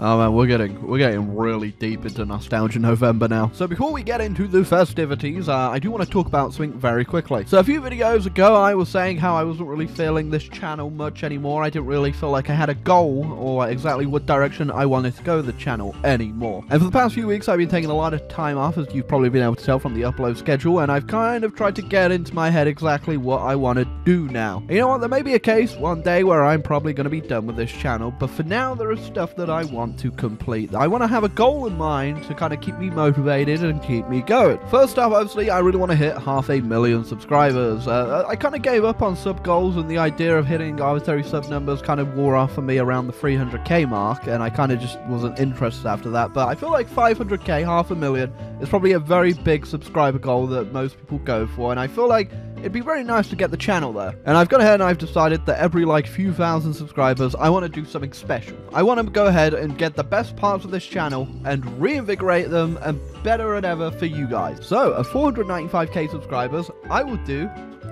Oh man, we're getting really deep into Nostalgia November now. So before we get into the festivities, I do want to talk about something very quickly. So a few videos ago, I was saying how I wasn't really feeling this channel much anymore. I didn't really feel like I had a goal or exactly what direction I wanted to go with the channel anymore. And for the past few weeks, I've been taking a lot of time off, as you've probably been able to tell from the upload schedule, and I've kind of tried to get into my head exactly what I want to do now. And you know what? There may be a case one day where I'm probably going to be done with this channel, but for now, there is stuff that I want to complete. I want to have a goal in mind to kind of keep me motivated and keep me going. First off, obviously, I really want to hit 500,000 subscribers. I kind of gave up on sub goals, and the idea of hitting arbitrary sub numbers kind of wore off for me around the 300k mark, and I kind of just wasn't interested after that. But I feel like 500k, 500,000, is probably a very big subscriber goal that most people go for, and I feel like it'd be very nice to get the channel there. And I've gone ahead and I've decided that every like few thousand subscribers, I want to do something special. I want to go ahead and get the best parts of this channel and reinvigorate them and better than ever for you guys. So at 495k subscribers, I will do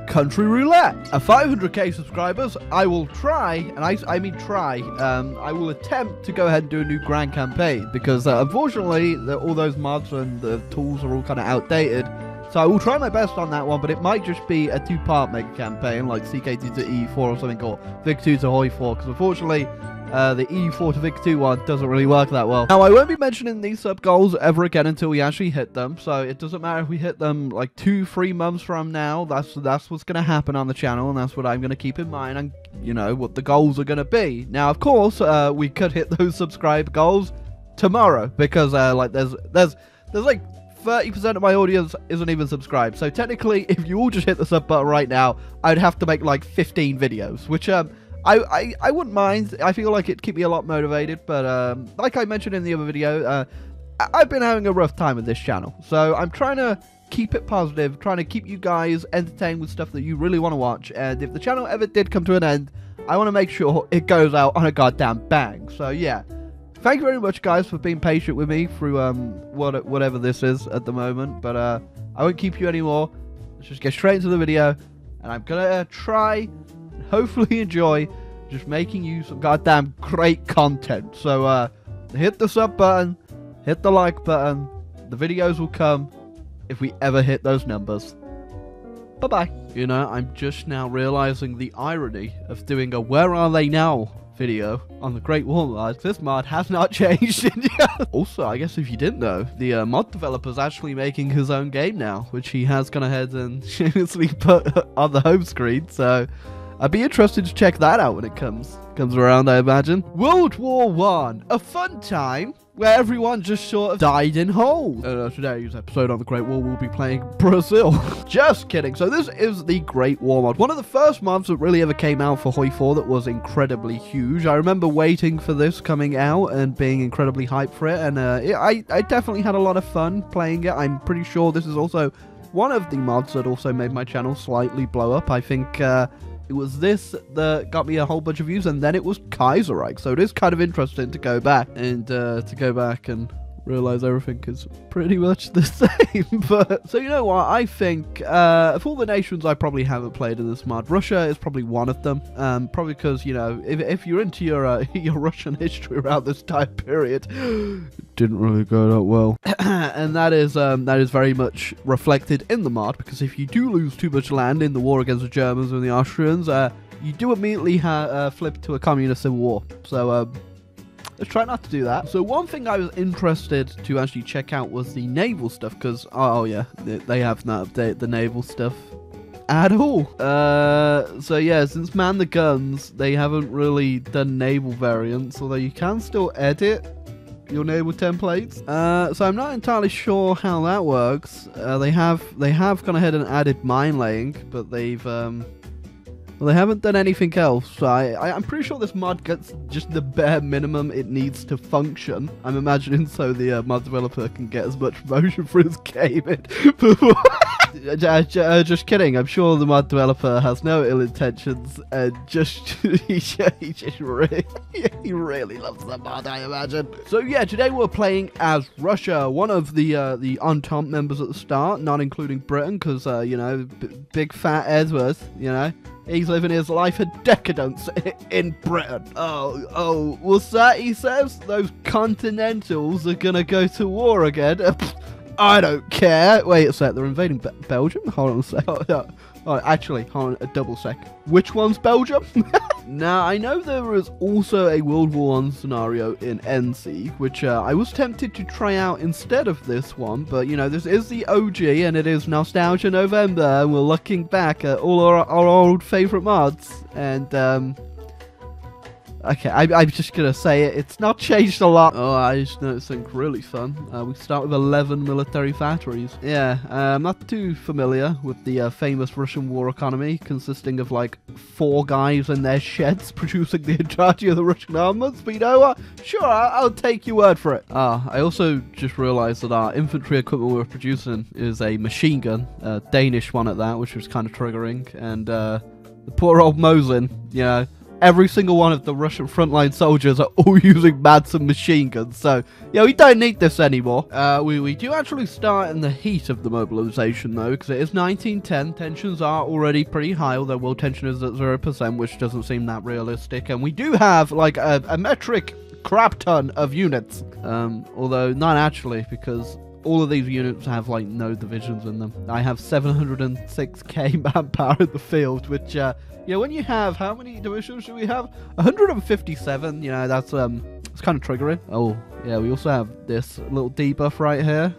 Country Roulette. At 500k subscribers, I will try, and I mean try, I will attempt to go ahead and do a new grand campaign, because unfortunately all those mods and the tools are all kind of outdated. So I will try my best on that one, but it might just be a two-part mega campaign, like CK2 to E4 or something, or Vic2 to Hoi 4, because unfortunately, the E4 to Vic2 one doesn't really work that well. Now, I won't be mentioning these sub-goals ever again until we actually hit them, so it doesn't matter if we hit them, like, 2-3 months from now. That's what's going to happen on the channel, and that's what I'm going to keep in mind, and, you know, what the goals are going to be. Now, of course, we could hit those subscribe goals tomorrow, because, like, there's like, 30% of my audience isn't even subscribed, so technically, if you all just hit the sub button right now, I'd have to make like 15 videos, which I wouldn't mind. I feel like it'd keep me a lot motivated, but like I mentioned in the other video, I've been having a rough time with this channel, so I'm trying to keep it positive, trying to keep you guys entertained with stuff that you really want to watch, and if the channel ever did come to an end, I want to make sure it goes out on a goddamn bang. So yeah. Thank you very much, guys, for being patient with me through whatever this is at the moment. But I won't keep you anymore. Let's just get straight into the video. And I'm going to try and hopefully enjoy just making you some goddamn great content. So hit the sub button, hit the like button. The videos will come if we ever hit those numbers. Bye-bye. You know, I'm just now realizing the irony of doing a Where Are They Now video on the Great War mod. This mod has not changed in years. Also, I guess if you didn't know, the mod developer's actually making his own game now, which he has gone ahead and shamelessly put on the home screen, so I'd be interested to check that out when it comes around, I imagine. World War I, a fun time where everyone just sort of died in holes. Today's episode on the Great War, we'll be playing Brazil. Just kidding. So this is the Great War mod. One of the first mods that really ever came out for Hoi 4 that was incredibly huge. I remember waiting for this coming out and being incredibly hyped for it, and I definitely had a lot of fun playing it. I'm pretty sure this is also one of the mods that also made my channel slightly blow up. I think it was this that got me a whole bunch of views, and then it was Kaiserreich. So it is kind of interesting to go back and realize everything is pretty much the same. But so you know what? I think of all the nations I probably haven't played in this mod, Russia is probably one of them. Probably because, you know, if you're into your Russian history around this time period, it didn't really go that well. And that is very much reflected in the mod, because if you do lose too much land in the war against the Germans and the Austrians, you do immediately flip to a communist civil war. So let's try not to do that. So one thing I was interested to actually check out was the naval stuff, because, oh yeah, they have not updated the naval stuff at all. So yeah, since Man the Guns, they haven't really done naval variants, although you can still edit your naval templates. So I'm not entirely sure how that works. They have gone ahead and added mine laying, but well, they haven't done anything else, so I'm pretty sure this mod gets just the bare minimum it needs to function. I'm imagining so the mod developer can get as much promotion for his game in. Just kidding, I'm sure the mod developer has no ill intentions, and he really loves the mod, I imagine. So yeah, today we're playing as Russia, one of the Entente members at the start, not including Britain, because, you know, big fat Edward, you know, He's living his life of decadence in Britain. Oh, what's that, he says? Those Continentals are gonna go to war again? I don't care. Wait a sec, they're invading Belgium? Hold on a sec. Oh, actually, hold on a double sec. Which one's Belgium? Now, I know there was also a World War I scenario in NC, which I was tempted to try out instead of this one, but, you know, this is the OG, and it is Nostalgia November, and we're looking back at all our old favourite mods, and, okay, I'm just gonna say it. It's not changed a lot. Oh, I just noticed something really fun. We start with 11 military factories. Yeah, I'm not too familiar with the famous Russian war economy, consisting of like 4 guys in their sheds producing the entirety of the Russian armaments. But you know what? Sure, I'll take your word for it. I also just realized that our infantry equipment we're producing is a machine gun, a Danish one at that, which was kind of triggering. And the poor old Mosin, you know. Every single one of the Russian frontline soldiers are all using Madsen machine guns, so, yeah, we don't need this anymore. We do actually start in the heat of the mobilization, though, because it is 1910. Tensions are already pretty high, although world tension is at 0%, which doesn't seem that realistic. And we do have, like, a metric crap ton of units. Although, not actually, because all of these units have, like, no divisions in them. I have 706k manpower in the field, which, yeah, when you have, how many divisions do we have? 157, you know, that's it's kind of triggering. Oh, yeah, we also have this little debuff right here.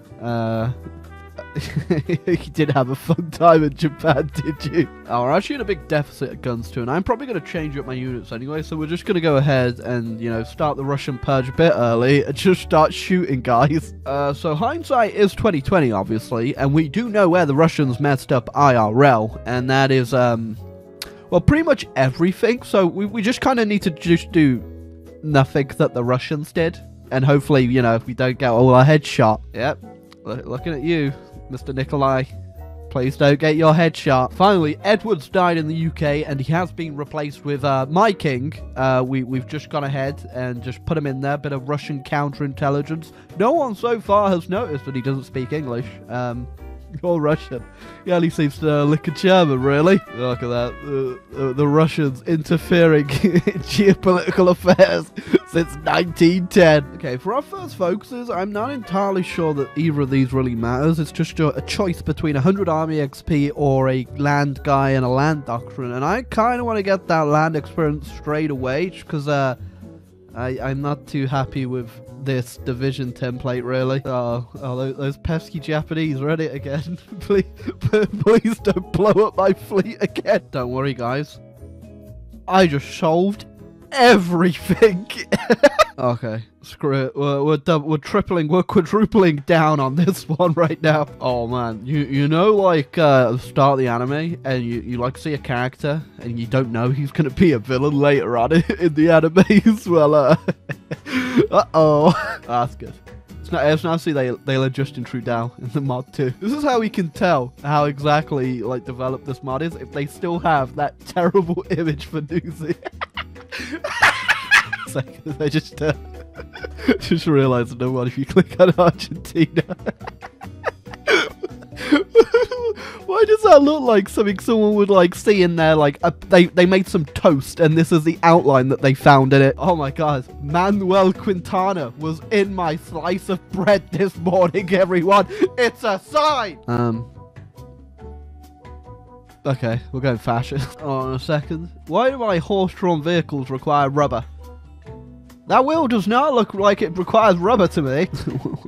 You did have a fun time in Japan, did you? Oh, we're actually in a big deficit of guns too, and I'm probably going to change up my units anyway, so we're just going to go ahead and, you know, start the Russian purge a bit early and just start shooting guys. So hindsight is 2020, obviously, and we do know where the Russians messed up IRL, and that is, well, pretty much everything. So we just kind of need to just do nothing that the Russians did. And hopefully, you know, if we don't get all our heads shot. Yep. Looking at you, Mr. Nikolai. Please don't get your head shot. Finally, Edward's died in the UK, and he has been replaced with my king. We've just gone ahead and just put him in there. Bit of Russian counterintelligence. No one so far has noticed that he doesn't speak English. You're Russian. He only seems to lick a German, really. Look at that. The Russians interfering in geopolitical affairs since 1910. Okay, for our first focuses, I'm not entirely sure that either of these really matters. It's just a choice between 100 army XP or a land guy and a land doctrine. And I kind of want to get that land experience straight away, because I'm not too happy with this division template, really. Oh, those pesky Japanese are at it again. please don't blow up my fleet again. Don't worry, guys. I just solved everything. Okay, screw it. We're tripling, we're quadrupling down on this one right now. Oh man, you know, like at the start of the anime, and you like see a character, and you don't know he's gonna be a villain later on in the animes. Well, uh-oh. That's good. It's nice to see they'll adjust in Trudell in the mod too. This is how we can tell how exactly, like, developed this mod is, if they still have that terrible image for Newsy. I just realized, no one, if you click on Argentina. Why does that look like something someone would, like, see in there? Like, they made some toast, and this is the outline that they found in it. Oh my god, Manuel Quintana was in my slice of bread this morning, everyone. It's a sign. Okay, we're going fascist. Oh, in a second. Why do my horse-drawn vehicles require rubber? That wheel does not look like it requires rubber to me.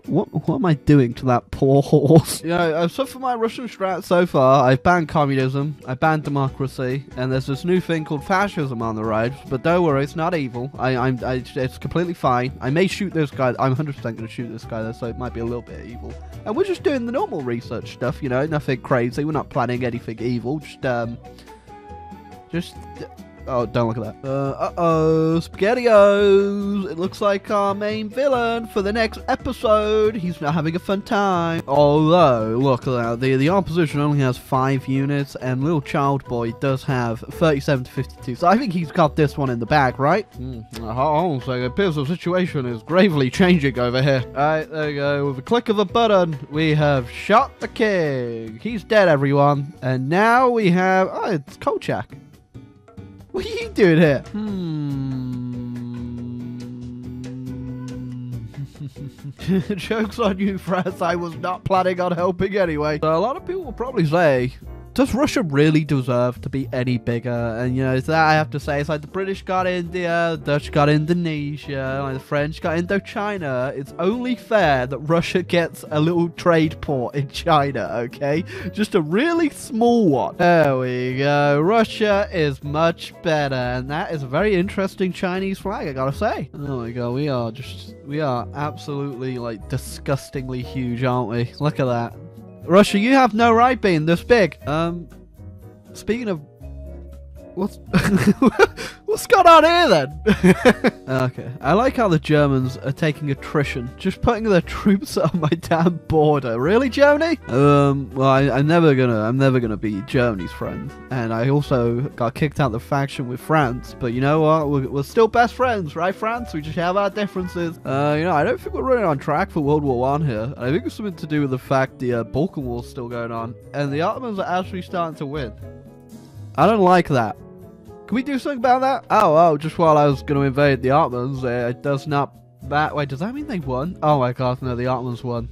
What am I doing to that poor horse? You know, so for my Russian strat so far, I've banned communism, I banned democracy, and there's this new thing called fascism on the rise. But don't worry, it's not evil. It's completely fine. I may shoot this guy. I'm 100% going to shoot this guy, though, so it might be a little bit evil. And we're just doing the normal research stuff, you know, nothing crazy. We're not planning anything evil. Just. Oh, don't look at that. Uh-oh, SpaghettiOs. It looks like our main villain for the next episode. He's not having a fun time. Although, look at that. The opposition only has 5 units, and little child boy does have 37 to 52. So I think he's got this one in the bag, right? Hold on a second. It appears the situation is gravely changing over here. Alright, there you go. With a click of a button, we have shot the king. He's dead, everyone. And now we have... Oh, it's Kolchak. What are you doing here? Joke's on you, friends. I was not planning on helping anyway. So a lot of people will probably say, does Russia really deserve to be any bigger? And, you know, it's that I have to say, it's like the British got India, the Dutch got Indonesia, like the French got Indochina. It's only fair that Russia gets a little trade port in China, okay? Just a really small one. There we go. Russia is much better. And that is a very interesting Chinese flag, I gotta say. Oh my god, we are absolutely, like, disgustingly huge, aren't we? Look at that. Russia, you have no right being this big. Speaking of... What's going on here, then? Okay. I like how the Germans are taking attrition. Just putting their troops on my damn border. Really, Germany? Well, I'm never gonna be Germany's friend. And I also got kicked out of the faction with France. But you know what? We're still best friends, right, France? We just have our differences. You know, I don't think we're running on track for World War I here. I think it's something to do with the fact the Balkan War's still going on. And the Ottomans are actually starting to win. I don't like that. Can we do something about that? Oh, just while I was going to invade the Ottomans, it does not... Wait, does that mean they won? Oh my god, no, the Ottomans won.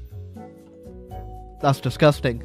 That's disgusting.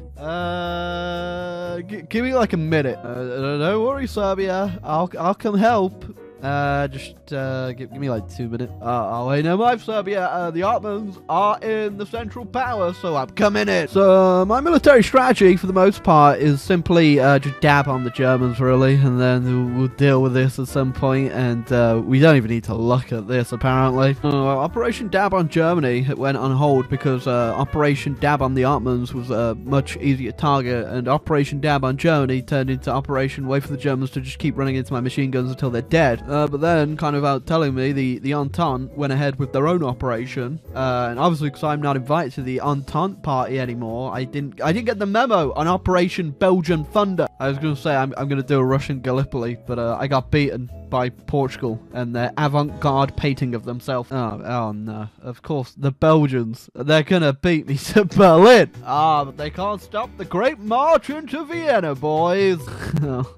Give me like a minute. Don't worry, Serbia. I'll come help. Give me like 2 minutes. Oh, wait, no, my Serbia. The Ottomans are in the Central Power, so I'm coming in. So, my military strategy, for the most part, is simply just dab on the Germans, really, and then we'll deal with this at some point, and we don't even need to look at this, apparently. Operation Dab on Germany went on hold because Operation Dab on the Ottomans was a much easier target, and Operation Dab on Germany turned into Operation Wait for the Germans to just keep running into my machine guns until they're dead. But then, kind of out telling me, the Entente went ahead with their own operation, and obviously because I'm not invited to the Entente party anymore, I didn't get the memo on Operation Belgian Thunder. I was going to say I'm going to do a Russian Gallipoli, but I got beaten by Portugal and their avant-garde painting of themselves. Oh no, of course, the Belgians, they're going to beat me to Berlin. But they can't stop the Great March into Vienna, boys.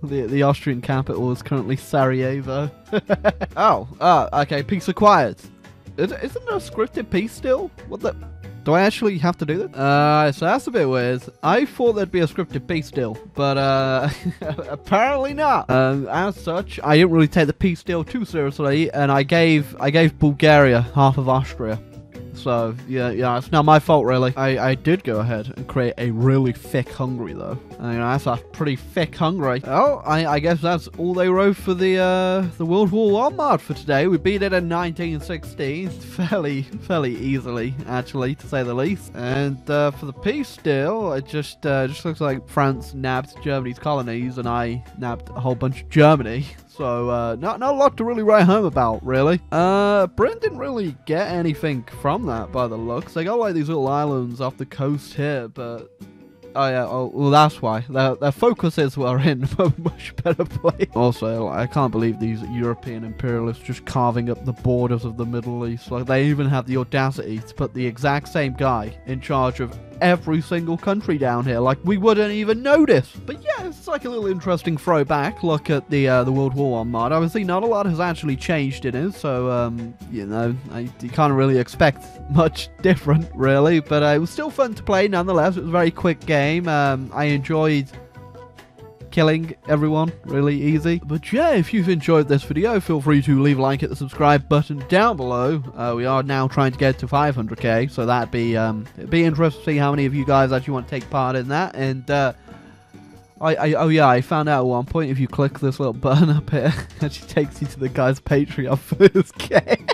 The Austrian capital is currently Sarajevo. Okay, peace acquired. Isn't there a scripted peace still? What the... Do I actually have to do this? So that's a bit weird. I thought there'd be a scripted peace deal, but apparently not. As such, I didn't really take the peace deal too seriously, and I gave Bulgaria half of Austria. So yeah, it's not my fault really. I did go ahead and create a really thick Hungary though. You know, that's a pretty thick Hungary. Oh, I guess that's all they wrote for the World War I mod for today. We beat it in 1916 fairly easily, actually, to say the least. And for the peace deal, it just looks like France nabbed Germany's colonies and I nabbed a whole bunch of Germany. So, not a lot to really write home about, really. Britain didn't really get anything from that, by the looks. They got, like, these little islands off the coast here, but... Oh, yeah, well, that's why. Their focuses were in a much better place. Also, I can't believe these European imperialists just carving up the borders of the Middle East. Like, they even have the audacity to put the exact same guy in charge of every single country down here. Like, we wouldn't even notice. But yeah, it's like a little interesting throwback look at the World War I mod. Obviously, not a lot has actually changed in it, so, you know, you can't really expect much different, really. But it was still fun to play, nonetheless. It was a very quick game. I enjoyed killing everyone really easy. But yeah, if you've enjoyed this video, feel free to leave a like, hit the subscribe button down below. We are now trying to get to 500k, so that'd be it'd be interesting to see how many of you guys actually want to take part in that. And oh yeah, I found out at one point if you click this little button up here, it actually takes you to the guy's Patreon for this game.